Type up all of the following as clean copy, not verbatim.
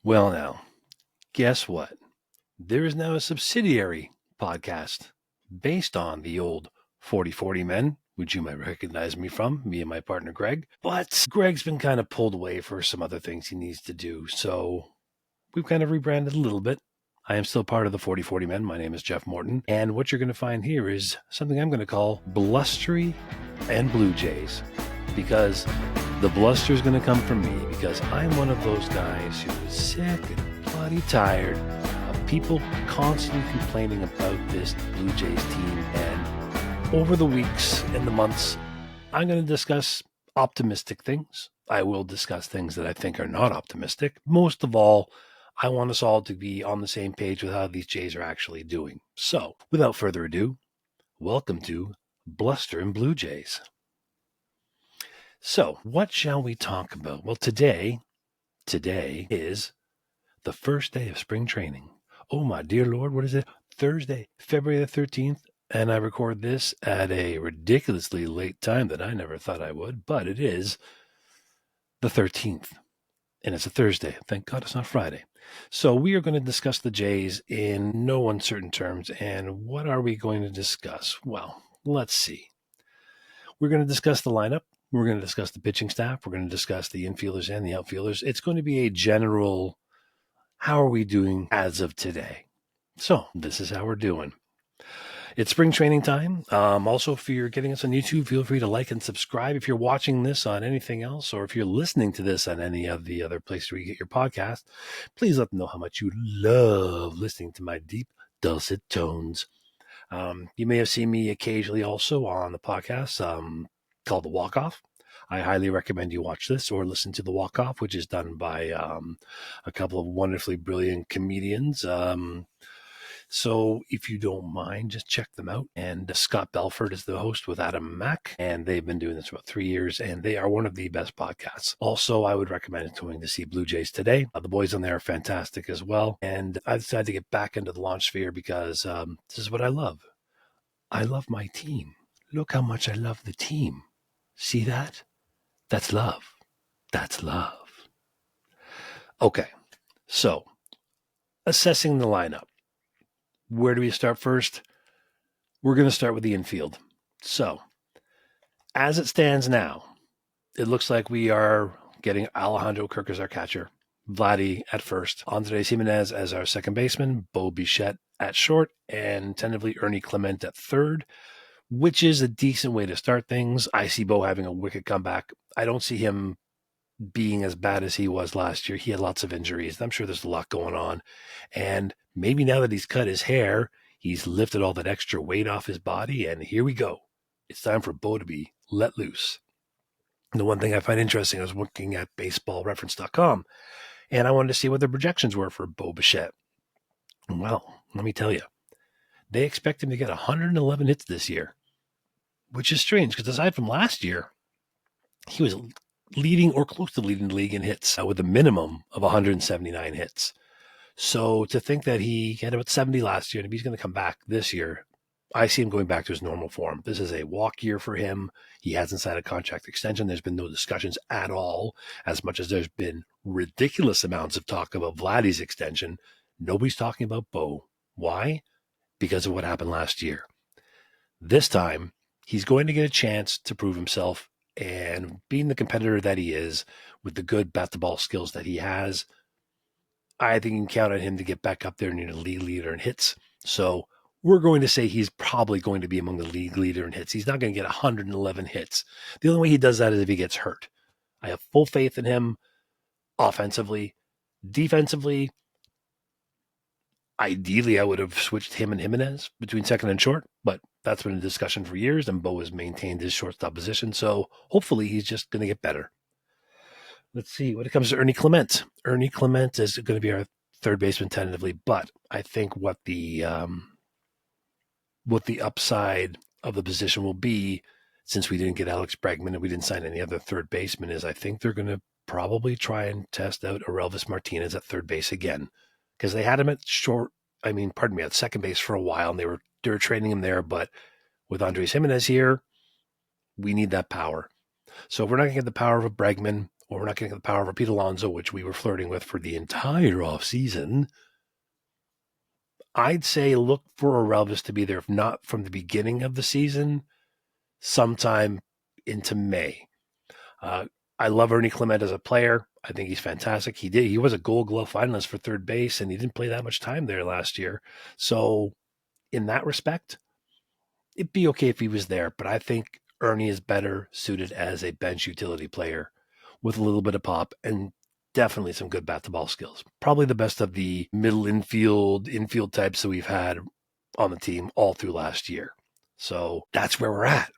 Well, now, guess what? There is now a subsidiary podcast based on the old 40/40 Men, which you might recognize me from, me and my partner Greg. But Greg's been kind of pulled away for some other things he needs to do, so we've kind of rebranded a little bit. I am still part of the 40/40 Men. My name is Jeff Morton, and what you're going to find here is something I'm going to call Blustery and Blue Jays, because the bluster is going to come from me, because I'm one of those guys who is sick and bloody tired of people constantly complaining about this Blue Jays team. And over the weeks and the months, I'm going to discuss optimistic things. I will discuss things that I think are not optimistic. Most of all, I want us all to be on the same page with how these Jays are actually doing. So, without further ado, welcome to Bluster and Blue Jays. So, what shall we talk about? Well, today is the first day of spring training. Oh, my dear Lord, what is it? Thursday, February the 13th, and I record this at a ridiculously late time that I never thought I would, but it is the 13th, and it's a Thursday. Thank God it's not Friday. So we are going to discuss the Jays in no uncertain terms, and what are we going to discuss? Well, let's see. We're going to discuss the lineup. We're going to discuss the pitching staff. We're going to discuss the infielders and the outfielders. It's going to be a general, how are we doing as of today? So this is how we're doing. It's spring training time. Also, if you're getting us on YouTube, feel free to like and subscribe. If you're watching this on anything else, or if you're listening to this on any of the other places where you get your podcast, please let them know how much you love listening to my deep, dulcet tones. You may have seen me occasionally also on the podcast called The Walk Off. I highly recommend you watch this or listen to The Walk Off, which is done by a couple of wonderfully brilliant comedians. So if you don't mind, just check them out. And Scott Belford is the host with Adam Mack, and they've been doing this for about 3 years, and they are one of the best podcasts. Also, I would recommend going to see Blue Jays Today. The boys on there are fantastic as well. And I decided to get back into the launch sphere because this is what I love. I love my team. Look how much I love the team. See that? That's love. That's love. Okay, so assessing the lineup. Where do we start first? We're going to start with the infield. So, as it stands now, it looks like we are getting Alejandro Kirk as our catcher, Vladdy at first, Andres Jimenez as our second baseman, Bo Bichette at short, and tentatively Ernie Clement at third, which is a decent way to start things. I see Bo having a wicked comeback. I don't see him being as bad as he was last year. He had lots of injuries. I'm sure there's a lot going on. And maybe now that he's cut his hair, he's lifted all that extra weight off his body, and here we go. It's time for Bo to be let loose. And the one thing I find interesting, I was looking at baseballreference.com, and I wanted to see what the projections were for Bo Bichette. Well, let me tell you, they expect him to get 111 hits this year, which is strange because aside from last year, he was leading or close to leading the league in hits with a minimum of 179 hits. So to think that he had about 70 last year and he's going to come back this year, I see him going back to his normal form. This is a walk year for him. He hasn't signed a contract extension. There's been no discussions at all, as much as there's been ridiculous amounts of talk about Vladdy's extension. Nobody's talking about Bo. Why? Because of what happened last year. This time, he's going to get a chance to prove himself, and being the competitor that he is, with the good bat-to-ball skills that he has, I think you can count on him to get back up there near the league leader in hits. So we're going to say he's probably going to be among the league leader in hits. He's not going to get 111 hits. The only way he does that is if he gets hurt. I have full faith in him offensively. Defensively, ideally, I would have switched him and Jimenez between second and short, but that's been a discussion for years, and Bo has maintained his shortstop position, so hopefully he's just going to get better. Let's see. When it comes to Ernie Clement is going to be our third baseman tentatively, but I think what the upside of the position will be, since we didn't get Alex Bregman and we didn't sign any other third baseman, is I think they're going to probably try and test out Aurelvis Martinez at third base again, because they had him at at second base for a while, and they were training him there. But with Andres Jimenez here, we need that power. So if we're not going to get the power of a Bregman or we're not getting the power of Pete Alonso, which we were flirting with for the entire offseason, I'd say look for Orelvis to be there, if not from the beginning of the season, sometime into May. I love Ernie Clement as a player. I think he's fantastic. He was a Gold Glove finalist for third base, and he didn't play that much time there last year. So in that respect, it'd be okay if he was there, but I think Ernie is better suited as a bench utility player with a little bit of pop and definitely some good bat-to-ball skills. Probably the best of the middle infield types that we've had on the team all through last year. So that's where we're at.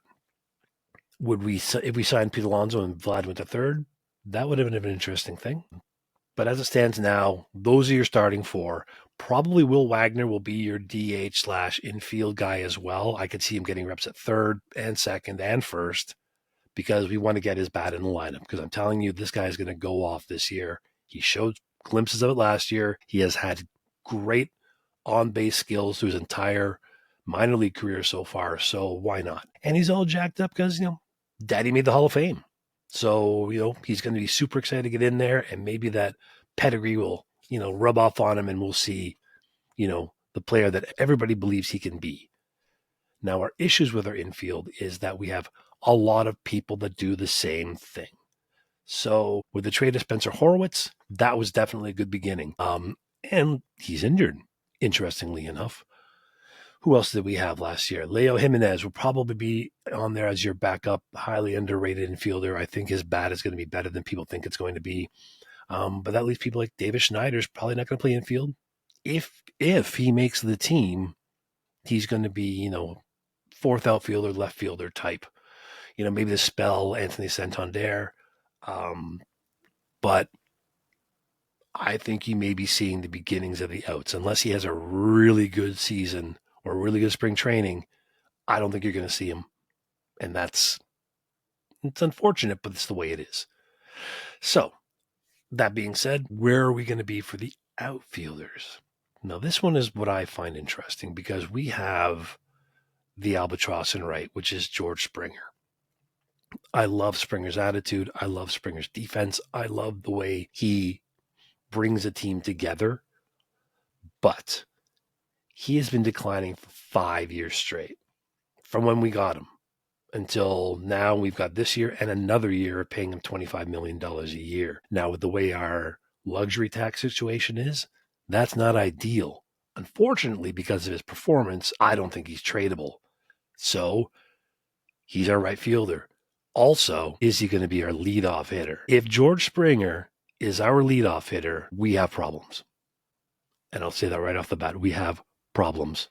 If we signed Pete Alonso and Vlad went to third, that would have been an interesting thing. But as it stands now, those are your starting four. Probably Will Wagner will be your DH/infield guy as well. I could see him getting reps at third and second and first because we want to get his bat in the lineup. Because I'm telling you, this guy is going to go off this year. He showed glimpses of it last year. He has had great on-base skills through his entire minor league career so far. So why not? And he's all jacked up because, Daddy made the Hall of Fame. So, he's going to be super excited to get in there, and maybe that pedigree will, rub off on him, and we'll see, the player that everybody believes he can be. Now, our issues with our infield is that we have a lot of people that do the same thing. So with the trade of Spencer Horwitz, that was definitely a good beginning. And he's injured, interestingly enough. Who else did we have last year? Leo Jimenez will probably be on there as your backup, highly underrated infielder. I think his bat is going to be better than people think it's going to be. But that leaves people like David Schneider's probably not going to play infield. If he makes the team, he's going to be, fourth outfielder, left fielder type. Maybe the spell Anthony Santander. But I think you may be seeing the beginnings of the outs. Unless he has a really good season or really good spring training, I don't think you're going to see him. And it's unfortunate, but it's the way it is. So, that being said, where are we going to be for the outfielders? Now, this one is what I find interesting because we have the albatross in right, which is George Springer. I love Springer's attitude. I love Springer's defense. I love the way he brings a team together. But he has been declining for 5 years straight from when we got him until now. We've got this year and another year of paying him $25 million a year. Now, with the way our luxury tax situation is, that's not ideal. Unfortunately, because of his performance, I don't think he's tradable. So he's our right fielder. Also, is he going to be our leadoff hitter? If George Springer is our leadoff hitter, we have problems. And I'll say that right off the bat. We have problems.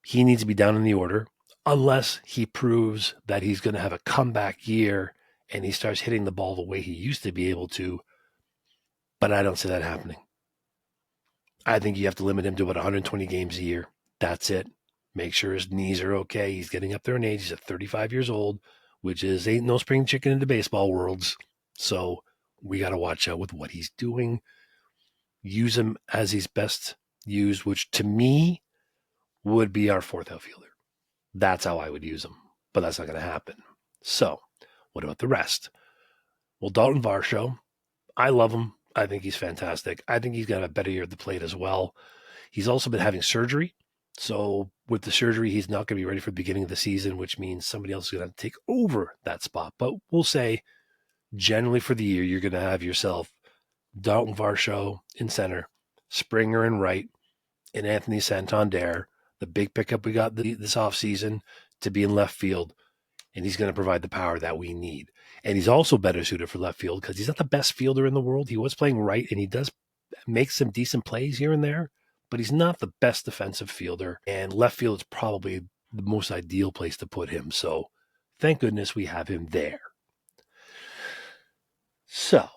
He needs to be down in the order unless he proves that he's going to have a comeback year and he starts hitting the ball the way he used to be able to. But I don't see that happening. I think you have to limit him to about 120 games a year. That's it. Make sure his knees are okay. He's getting up there in age. He's at 35 years old, which ain't no spring chicken in the baseball worlds. So we got to watch out with what he's doing. Use him as he's best used, which to me would be our fourth outfielder. That's how I would use him, but that's not going to happen. So what about the rest? Well, Dalton Varsho, I love him. I think he's fantastic. I think he's going to have a better year at the plate as well. He's also been having surgery. So with the surgery, he's not going to be ready for the beginning of the season, which means somebody else is going to take over that spot. But we'll say generally for the year, you're going to have yourself Dalton Varsho in center, Springer in right, and Anthony Santander, the big pickup we got this offseason, to be in left field. And he's going to provide the power that we need. And he's also better suited for left field because he's not the best fielder in the world. He was playing right, and he does make some decent plays here and there, but he's not the best defensive fielder. And left field is probably the most ideal place to put him. So thank goodness we have him there. So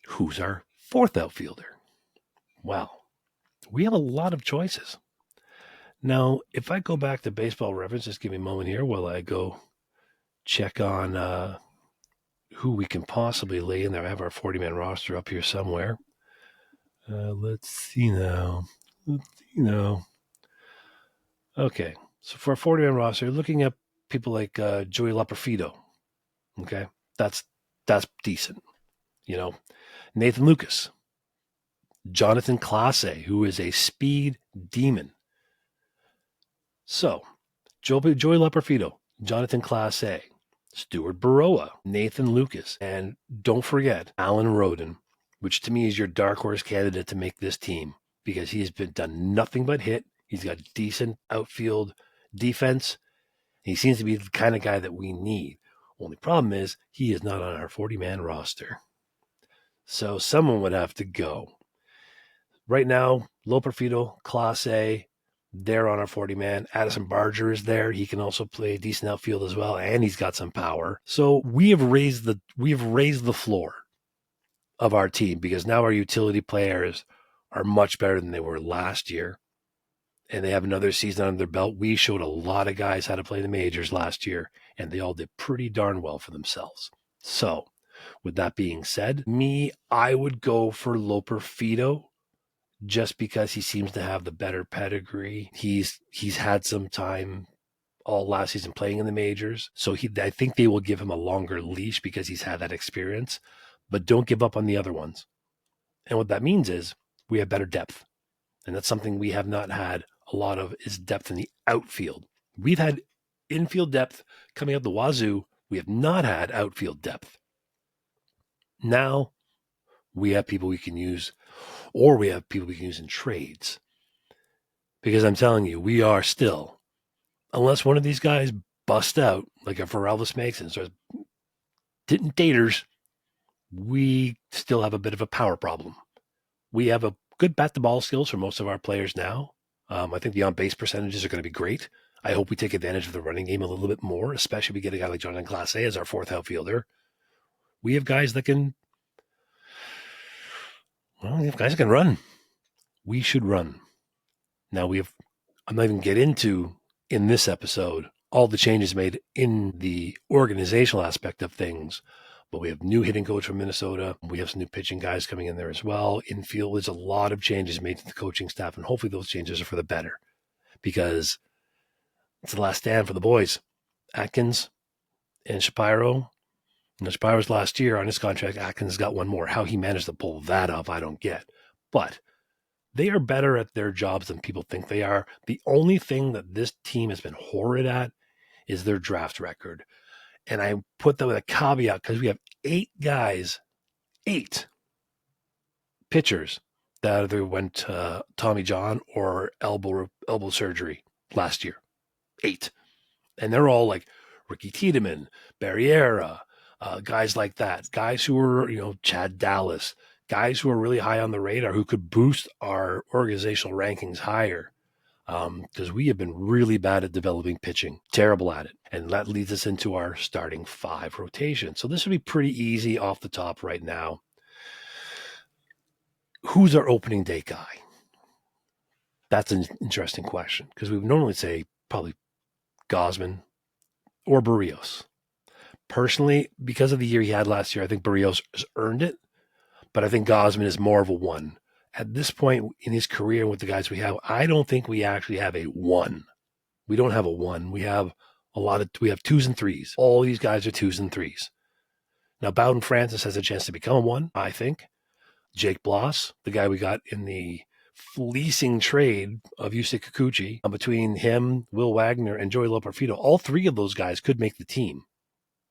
who's our fourth outfielder? Well, we have a lot of choices. Now, if I go back to Baseball Reference, just give me a moment here while I go check on who we can possibly lay in there. I have our 40-man roster up here somewhere. Let's see now. Okay, so for a 40-man roster, looking at people like Joey Loperfido. Okay, that's That's decent. You know, Nathan Lucas, Jonathan Clase, who is a speed demon. So, Joey Leperfido, Jonathan Clase, Stuart Baroa, Nathan Lucas, and don't forget Alan Roden, which to me is your dark horse candidate to make this team because he's been done nothing but hit. He's got decent outfield defense. He seems to be the kind of guy that we need. Only problem is he is not on our 40-man roster. So someone would have to go. Right now, Loperfido, Class A, they're on our 40-man. Addison Barger is there. He can also play decent outfield as well, and he's got some power. So we have raised the floor of our team because now our utility players are much better than they were last year. And they have another season under their belt. We showed a lot of guys how to play the majors last year, and they all did pretty darn well for themselves. So, with that being said, I would go for Loperfido just because he seems to have the better pedigree. He's had some time all last season playing in the majors. So I think they will give him a longer leash because he's had that experience. But don't give up on the other ones. And what that means is we have better depth. And that's something we have not had a lot of is depth in the outfield. We've had infield depth coming up the wazoo. We have not had outfield depth. Now we have people we can use, or we have people we can use in trades. Because I'm telling you, we are still, unless one of these guys bust out, like a Elvis makes and starts hitting taters, we still have a bit of a power problem. We have a good bat-to-ball skills for most of our players now. I think the on-base percentages are going to be great. I hope we take advantage of the running game a little bit more, especially if we get a guy like Jonathan Clase as our fourth outfielder. We have guys that can run. We should run. Now I'm not even going to get into, in this episode, all the changes made in the organizational aspect of things. But we have new hitting coach from Minnesota. We have some new pitching guys coming in there as well. Infield, there's a lot of changes made to the coaching staff, and hopefully those changes are for the better because it's the last stand for the boys. Atkins and Shapiro. Shapiro's last year on his contract. Atkins got one more. How he managed to pull that off, I don't get. But they are better at their jobs than people think they are. The only thing that this team has been horrid at is their draft record. And I put that with a caveat because we have 8 pitchers that either went Tommy John or elbow surgery last year. 8. And they're all like Ricky Tiedemann, Barriera, guys like that. Guys who are, Chad Dallas, guys who are really high on the radar who could boost our organizational rankings higher. Because we have been really bad at developing pitching, terrible at it. And that leads us into our starting 5 rotation. So this would be pretty easy off the top right now. Who's our opening day guy? That's an interesting question because we would normally say probably Gausman or Barrios. Personally, because of the year he had last year, I think Barrios has earned it, but I think Gausman is more of a 1. At this point in his career with the guys we have, I don't think we actually have a 1. We don't have a 1. We have we have 2s and 3s. All these guys are 2s and 3s. Now, Bowden Francis has a chance to become a 1, I think. Jake Bloss, the guy we got in the fleecing trade of Yusei Kikuchi, between him, Will Wagner, and Joey Loperfido, all 3 of those guys could make the team.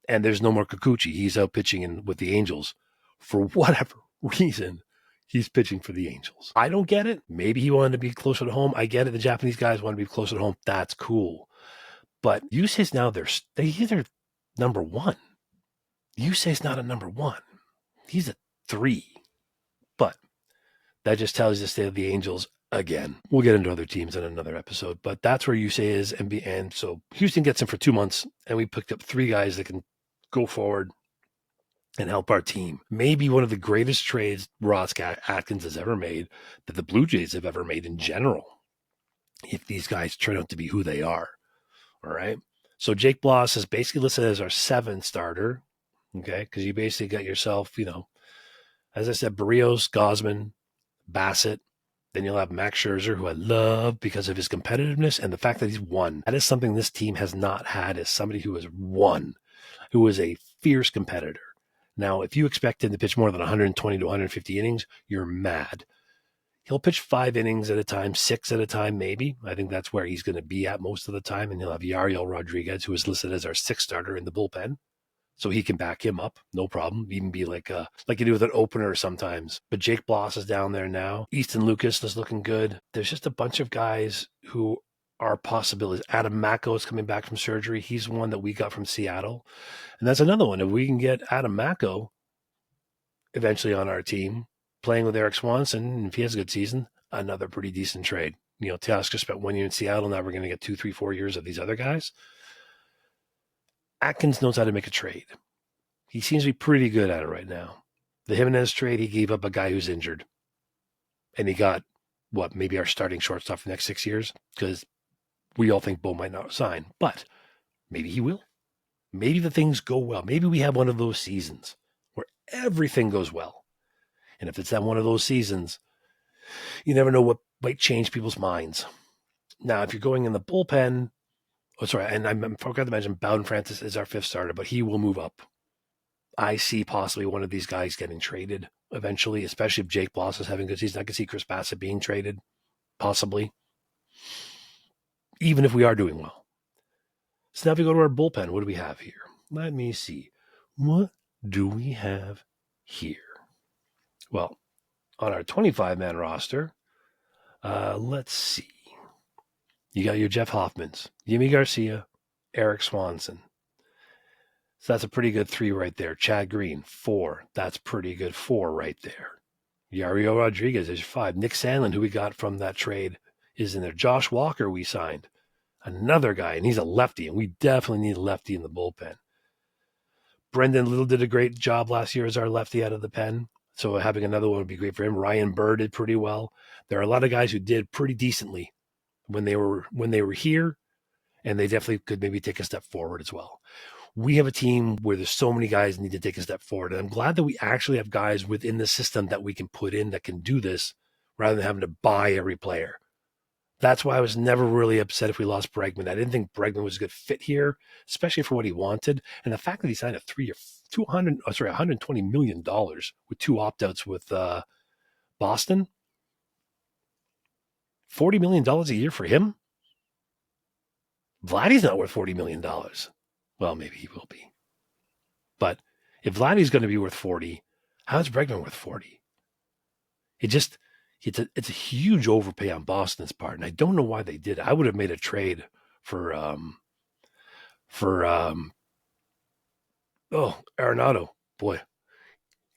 And there's no more Kikuchi. He's out pitching with the Angels. For whatever reason, he's pitching for the Angels. I don't get it. Maybe he wanted to be closer to home. I get it. The Japanese guys want to be closer to home. That's cool. But Yusei's now he's their number 1. Yusei's not a number 1. He's a 3. But that just tells you the state of the Angels again. We'll get into other teams in another episode. But that's where Yusei is. And so Houston gets him for 2 months. And we picked up 3 guys that can go forward and help our team. Maybe one of the greatest trades Ross Atkins has ever made, that the Blue Jays have ever made in general, if these guys turn out to be who they are. All right. So Jake Bloss is basically listed as our 7th starter. Okay. Because you basically got yourself, as I said, Barrios, Gausman, Bassett. Then you'll have Max Scherzer, who I love because of his competitiveness and the fact that he's won. That is something this team has not had, is somebody who has won, who is a fierce competitor. Now, if you expect him to pitch more than 120 to 150 innings, you're mad. He'll pitch 5 innings at a time, 6 at a time, maybe. I think that's where he's going to be at most of the time. And he'll have Yariel Rodriguez, who is listed as our 6th starter in the bullpen. So he can back him up, no problem. Even be like you do with an opener sometimes. But Jake Bloss is down there now. Easton Lucas is looking good. There's just a bunch of guys who are possibilities. Adam Macko is coming back from surgery. He's one that we got from Seattle. And that's another one. If we can get Adam Macko eventually on our team, playing with Eric Swanson, if he has a good season, another pretty decent trade. You know, Teoscar spent 1 year in Seattle. Now we're going to get 2, 3, 4 years of these other guys. Atkins knows how to make a trade. He seems to be pretty good at it right now. The Jimenez trade, he gave up a guy who's injured. And he got, maybe our starting shortstop for the next 6 years? Because we all think Bo might not sign. But maybe he will. Maybe the things go well. Maybe we have one of those seasons where everything goes well. And if it's that one of those seasons, you never know what might change people's minds. Now, if you're going in the bullpen, and I forgot to mention Bowden Francis is our 5th starter, but he will move up. I see possibly one of these guys getting traded eventually, especially if Jake Bloss is having a good season. I can see Chris Bassett being traded, possibly, even if we are doing well. So now if we go to our bullpen, what do we have here? Let me see. What do we have here? Well, on our 25-man roster, let's see. You got your Jeff Hoffmans, Yimi Garcia, Eric Swanson. So that's a pretty good 3 right there. Chad Green, 4. That's pretty good 4 right there. Yariel Rodriguez is 5. Nick Sandlin, who we got from that trade, is in there. Josh Walker we signed. Another guy, and he's a lefty, and we definitely need a lefty in the bullpen. Brendan Little did a great job last year as our lefty out of the pen. So having another one would be great for him. Ryan Burr did pretty well. There are a lot of guys who did pretty decently when they were here, and they definitely could maybe take a step forward as well. We have a team where there's so many guys that need to take a step forward. And I'm glad that we actually have guys within the system that we can put in that can do this rather than having to buy every player. That's why I was never really upset if we lost Bregman. I didn't think Bregman was a good fit here, especially for what he wanted. And the fact that he signed a $120 million with 2 opt-outs with Boston, $40 million a year for him? Vladdy's not worth $40 million. Well, maybe he will be. But if Vladdy's going to be worth 40, how's Bregman worth 40? It's a huge overpay on Boston's part, and I don't know why they did. I would have made a trade for Arenado. Boy,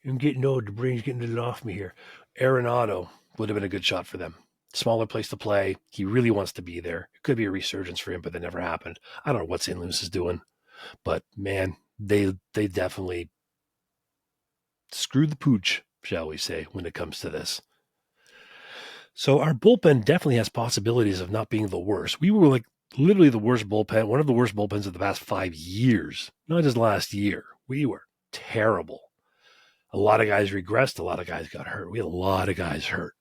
I'm getting old. The brain's getting a little off me here. Arenado would have been a good shot for them. Smaller place to play. He really wants to be there. It could be a resurgence for him, but that never happened. I don't know what St. Louis is doing, but man, they definitely screwed the pooch, shall we say, when it comes to this. So our bullpen definitely has possibilities of not being the worst. We were like literally the worst bullpen, one of the worst bullpens of the past 5 years, not just last year. We were terrible. A lot of guys regressed. A lot of guys got hurt. We had a lot of guys hurt.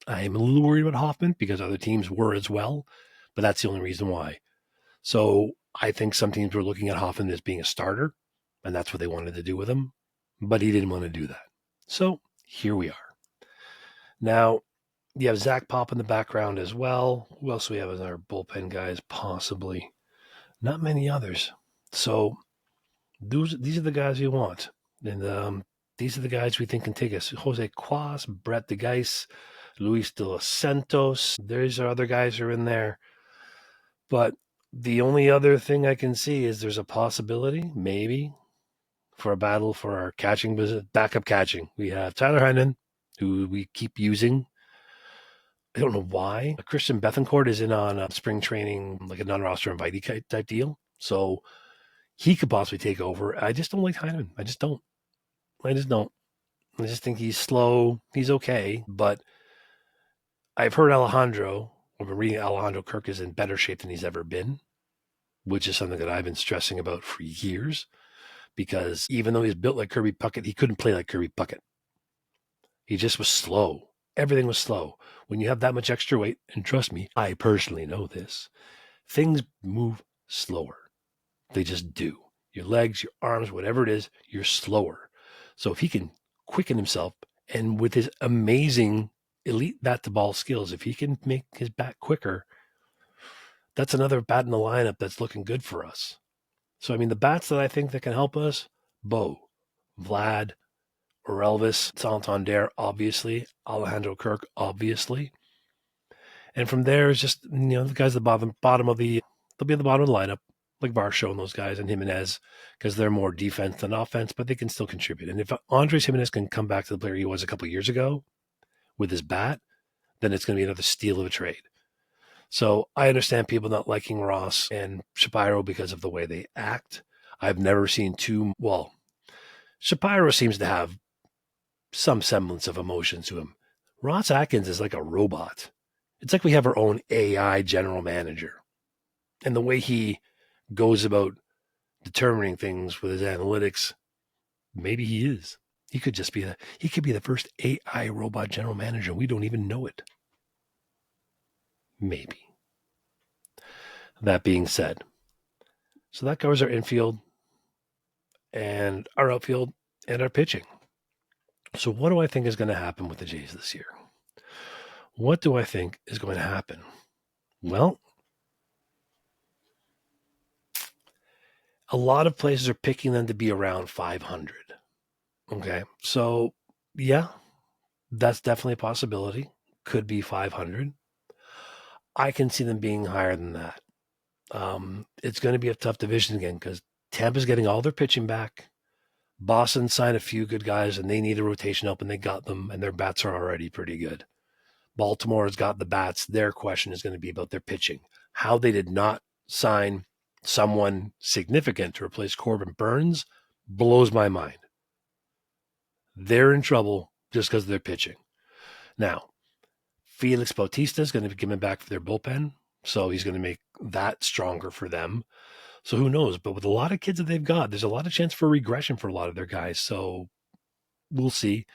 I am a little worried about Hoffman because other teams were as well, but that's the only reason why. So I think some teams were looking at Hoffman as being a starter, and that's what they wanted to do with him, but he didn't want to do that. So here we are. Now, you have Zach Pop in the background as well. Who else do we have as our bullpen guys? Possibly. Not many others. So these are the guys we want. And these are the guys we think can take us. Jose Quas, Brett DeGeis, Luis de los Santos. There's other guys who are in there. But the only other thing I can see is there's a possibility, maybe, for a battle for our catching business, backup catching. We have Tyler Heinen, who we keep using. I don't know why. Christian Bethencourt is in on spring training, like a non-roster invitee type deal. So he could possibly take over. I just don't like Heineman. I just don't. I just think he's slow. He's okay. But I've heard I've been reading Alejandro Kirk is in better shape than he's ever been, which is something that I've been stressing about for years. Because even though he's built like Kirby Puckett, he couldn't play like Kirby Puckett. He just was slow. Everything was slow. When you have that much extra weight, and trust me, I personally know this, things move slower. They just do. your legs, your arms, whatever it is, you're slower. So if he can quicken himself, and with his amazing elite bat to ball skills, if he can make his bat quicker, that's another bat in the lineup that's looking good for us. So, I mean, the bats that I think that can help us, Bo, Vlad, Elvis, Santander, obviously, Alejandro Kirk, obviously. And from there is just, the guys at the bottom of the, they'll be at the bottom of the lineup, like Varsho and those guys, and Jimenez, because they're more defense than offense, but they can still contribute. And if Andres Jimenez can come back to the player he was a couple of years ago with his bat, then it's going to be another steal of a trade. So I understand people not liking Ross and Shapiro because of the way they act. I've never seen Shapiro seems to have some semblance of emotion to him. Ross Atkins is like a robot. It's like we have our own AI general manager. And the way he goes about determining things with his analytics, maybe he is. He could be the first AI robot general manager. We don't even know it. Maybe. That being said, so that covers our infield and our outfield and our pitching. So what do I think is going to happen with the Jays this year? What do I think is going to happen? Well, a lot of places are picking them to be around 500. Okay, so yeah, that's definitely a possibility. Could be 500. I can see them being higher than that. It's going to be a tough division again because Tampa's getting all their pitching back. Boston signed a few good guys and they need a rotation help and they got them and their bats are already pretty good. Baltimore has got the bats. Their question is going to be about their pitching. How they did not sign someone significant to replace Corbin Burns blows my mind. They're in trouble just because of their pitching. Now, Felix Bautista is going to be given back for their bullpen, so he's going to make that stronger for them. So who knows? But with a lot of kids that they've got, there's a lot of chance for regression for a lot of their guys. So we'll see.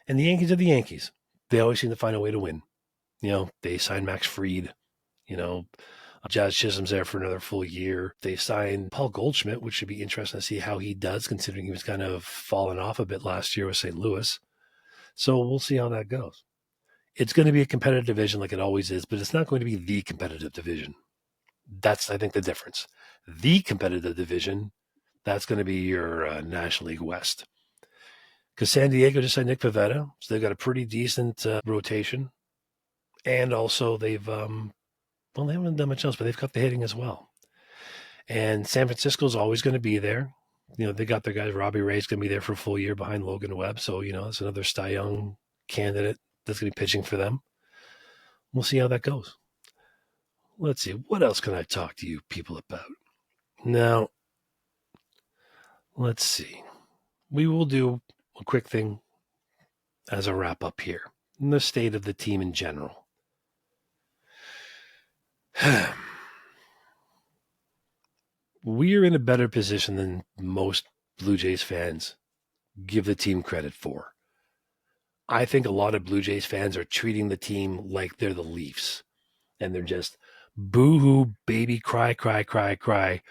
And the Yankees are the Yankees. They always seem to find a way to win. They signed Max Fried. Jazz Chisholm's there for another full year. They signed Paul Goldschmidt, which should be interesting to see how he does, considering he was kind of falling off a bit last year with St. Louis. So we'll see how that goes. It's going to be a competitive division like it always is, but it's not going to be the competitive division. That's, I think, the difference. The competitive division, that's going to be your National League West. Because San Diego just signed Nick Pivetta, so they've got a pretty decent rotation. And also they haven't done much else, but they've got the hitting as well. And San Francisco's always going to be there. They got their guys. Robbie Ray's going to be there for a full year behind Logan Webb. So, it's another Cy Young candidate that's going to be pitching for them. We'll see how that goes. Let's see. What else can I talk to you people about? Now, let's see. We will do a quick thing as a wrap up here. In the state of the team in general. We're in a better position than most Blue Jays fans give the team credit for. I think a lot of Blue Jays fans are treating the team like they're the Leafs. And they're just boo-hoo, baby, cry, cry, cry, cry.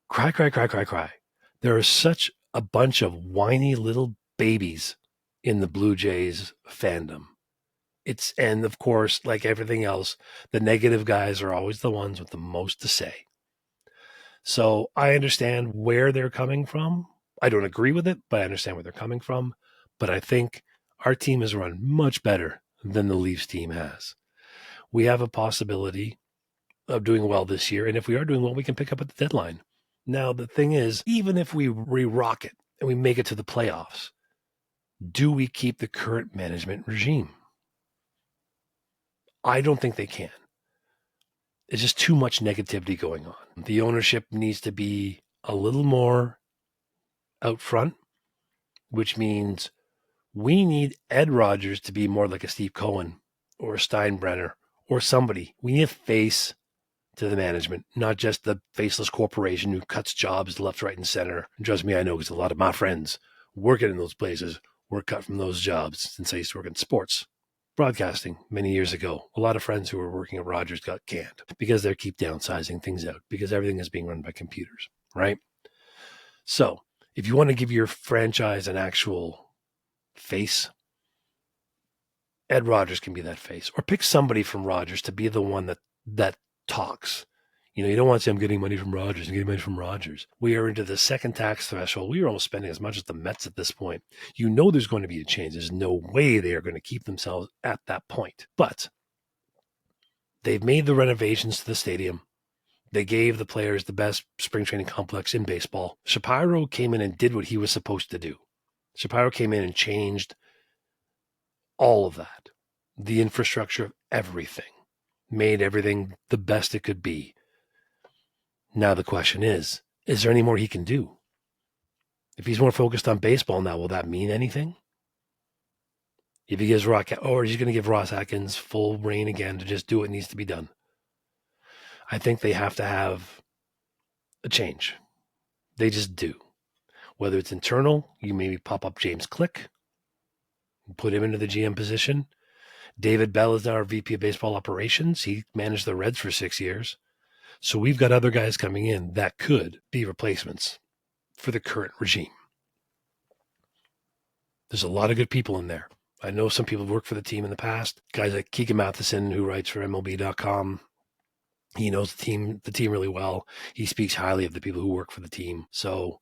Cry, cry, cry, cry, cry. There are such a bunch of whiny little babies in the Blue Jays fandom. And of course, like everything else, the negative guys are always the ones with the most to say. So I understand where they're coming from. I don't agree with it, but I understand where they're coming from. But I think our team has run much better than the Leafs team has. We have a possibility of doing well this year. And if we are doing well, we can pick up at the deadline. Now, the thing is, even if we re-rock it and we make it to the playoffs, do we keep the current management regime? I don't think they can. It's just too much negativity going on. The ownership needs to be a little more out front, which means we need Ed Rogers to be more like a Steve Cohen or a Steinbrenner or somebody. We need a face to the management, not just the faceless corporation who cuts jobs left, right, and center. And trust me, I know, because a lot of my friends working in those places were cut from those jobs since I used to work in sports broadcasting many years ago. A lot of friends who were working at Rogers got canned because they keep downsizing things out because everything is being run by computers, right? So if you want to give your franchise an actual face, Ed Rogers can be that face, or pick somebody from Rogers to be the one that talks. You know, you don't want to say I'm getting money from Rogers and getting money from Rogers. We are into the second tax threshold. We are almost spending as much as the Mets at this point. You know there's going to be a change. There's no way they are going to keep themselves at that point. But they've made the renovations to the stadium. They gave the players the best spring training complex in baseball. Shapiro came in and did what he was supposed to do. Shapiro came in and changed all of that, the infrastructure of everything, made everything the best it could be. Now the question is there any more he can do? If he's more focused on baseball now, will that mean anything? If he gives or he's going to give Ross Atkins full reign again to just do what needs to be done. I think they have to have a change. They just do. Whether it's internal, you maybe pop up James Click, put him into the GM position. David Bell is now our VP of Baseball Operations. He managed the Reds for 6 years. So we've got other guys coming in that could be replacements for the current regime. There's a lot of good people in there. I know some people have worked for the team in the past. Guys like Keegan Matheson, who writes for MLB.com. He knows the team really well. He speaks highly of the people who work for the team. So,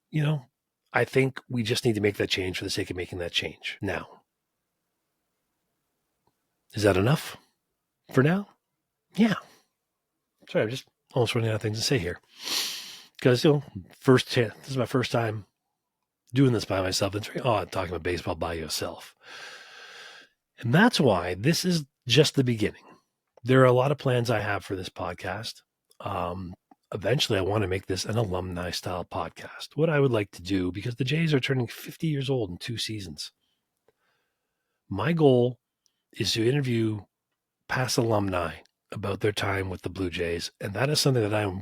you know, I think we just need to make that change for the sake of making that change. Now, is that enough for now? Yeah. Sorry, I'm just almost running out of things to say here. Because, you know, this is my first time doing this by myself. It's very odd talking about baseball by yourself. And that's why this is just the beginning. There are a lot of plans I have for this podcast. Eventually, I want to make this an alumni-style podcast. What I would like to do, because the Jays are turning 50 years old in 2 seasons, my goal is to interview past alumni about their time with the Blue Jays, and that is something that I'm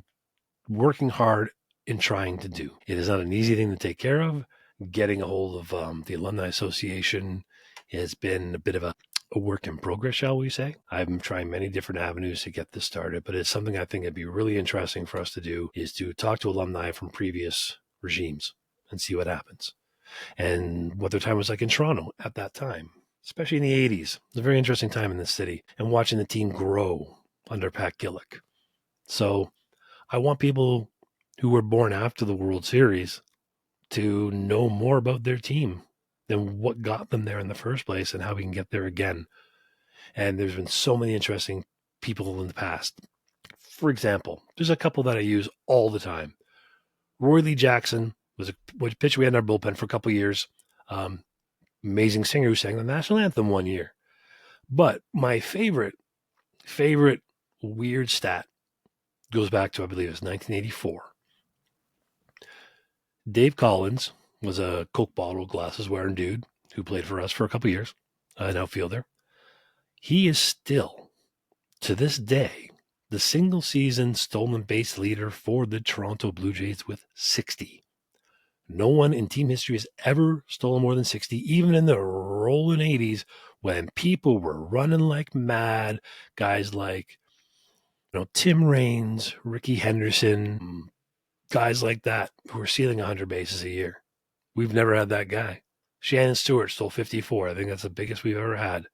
working hard in trying to do. It is not an easy thing to take care of. Getting a hold of the Alumni Association has been a bit of a work in progress, shall we say. I'm trying many different avenues to get this started, but it's something I think it'd be really interesting for us to do, is to talk to alumni from previous regimes and see what happens and what their time was like in Toronto at that time, especially in the 80s. It was a very interesting time in this city, and watching the team grow under Pat Gillick. So I want people who were born after the World Series to know more about their team and what got them there in the first place and how we can get there again. And there's been so many interesting people in the past. For example, there's a couple that I use all the time. Roy Lee Jackson was a pitcher we had in our bullpen for a couple of years. Amazing singer who sang the national anthem one year. But my favorite weird stat goes back to, I believe it was 1984. Dave Collins was a Coke bottle glasses wearing dude who played for us for a couple of years, an outfielder. He is still, to this day, the single season stolen base leader for the Toronto Blue Jays with 60. No one in team history has ever stolen more than 60, even in the rolling 80s when people were running like mad. Guys like, Tim Raines, Ricky Henderson, guys like that who are stealing 100 bases a year. We've never had that guy. Shannon Stewart stole 54. I think that's the biggest we've ever had.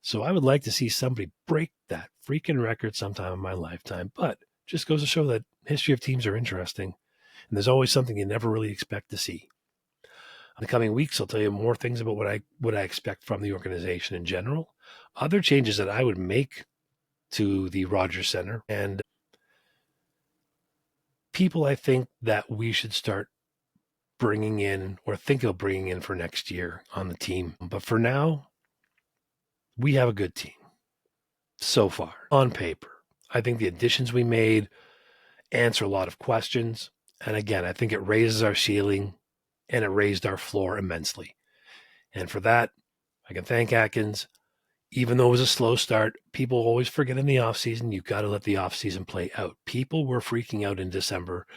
So I would like to see somebody break that freaking record sometime in my lifetime. But just goes to show that history of teams are interesting. And there's always something you never really expect to see. In the coming weeks, I'll tell you more things about what I expect from the organization in general. Other changes that I would make to the Rogers Center, and people I think that we should start bringing in or think of bringing in for next year on the team. But for now, we have a good team so far on paper. I think the additions we made answer a lot of questions. And again, I think it raises our ceiling and it raised our floor immensely. And for that, I can thank Atkins. Even though it was a slow start, people always forget in the offseason, you've got to let the offseason play out. People were freaking out in December,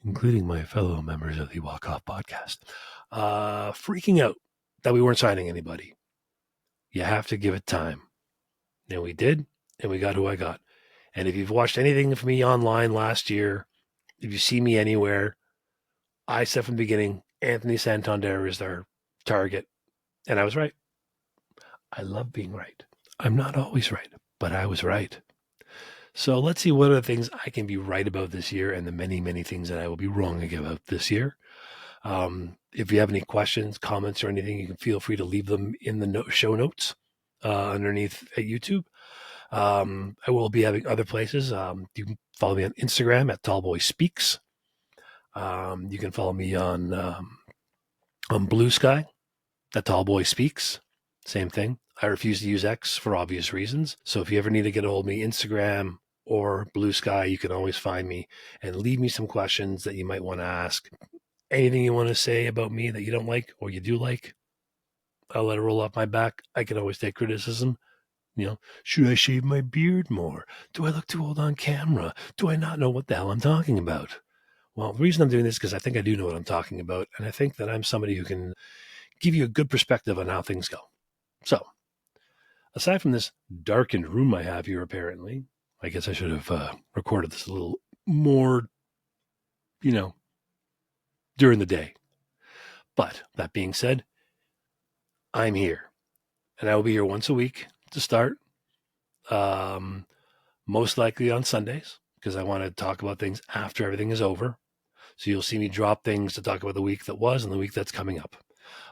including my fellow members of the Walk Off podcast, freaking out that we weren't signing anybody. You have to give it time. And we did, and we got who I got. And if you've watched anything from me online last year, If you see me anywhere, I said from the beginning, Anthony Santander is their target. And I was right. I love being right. I'm not always right, but I was right. So let's see what are the things I can be right about this year and the many, many things that I will be wrong about this year. If you have any questions, comments, or anything, you can feel free to leave them in the show notes underneath at YouTube. I will be having other places. You can follow me on Instagram at Tallboy Speaks. You can follow me on Blue Sky at Tallboy Speaks. Same thing. I refuse to use X for obvious reasons. So if you ever need to get a hold of me, Instagram or Blue Sky, you can always find me and leave me some questions that you might want to ask. Anything you want to say about me that you don't like or you do like, I'll let it roll off my back. I can always take criticism. Should I shave my beard more? Do I look too old on camera? Do I not know what the hell I'm talking about? Well, the reason I'm doing this is because I think I do know what I'm talking about. And I think that I'm somebody who can give you a good perspective on how things go. So, aside from this darkened room I have here, apparently, I guess I should have recorded this a little more, during the day. But that being said, I'm here. And I will be here once a week to start. Most likely on Sundays, because I want to talk about things after everything is over. So you'll see me drop things to talk about the week that was and the week that's coming up.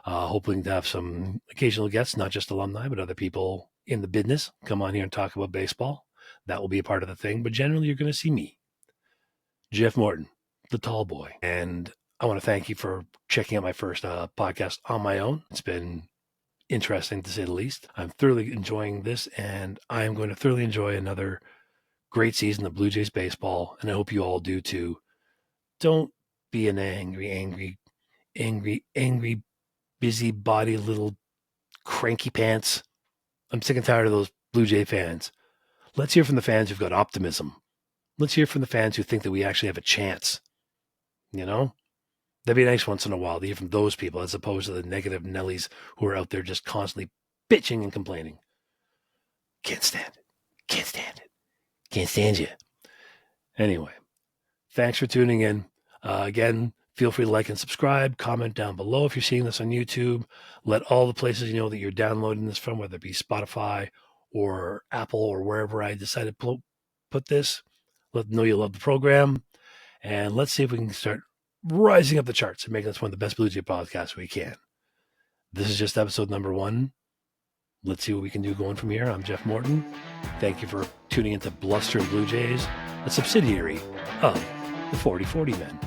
Hoping to have some occasional guests, not just alumni, but other people in the business come on here and talk about baseball. That will be a part of the thing. But generally, you're going to see me, Jeff Morton, the tall boy. And I want to thank you for checking out my first podcast on my own. It's been interesting, to say the least. I'm thoroughly enjoying this, and I am going to thoroughly enjoy another great season of Blue Jays baseball, and I hope you all do too. Don't be an angry, busybody little cranky pants. I'm sick and tired of those Blue Jay fans. Let's hear from the fans who've got optimism. Let's hear from the fans who think that we actually have a chance. That'd be nice once in a while to hear from those people as opposed to the negative Nellies who are out there just constantly bitching and complaining. Can't stand it. Can't stand you. Anyway, thanks for tuning in. Again, feel free to like and subscribe. Comment down below if you're seeing this on YouTube. Let all the places you know that you're downloading this from, whether it be Spotify or Apple or wherever I decided to put this. Let them know you love the program. And let's see if we can start rising up the charts and making this one of the best Blue Jay podcasts we can. This is just episode number 1. Let's see what we can do going from here. I'm Jeff Morton. Thank you for tuning into Bluster Blue Jays, a subsidiary of the 40/40 Men.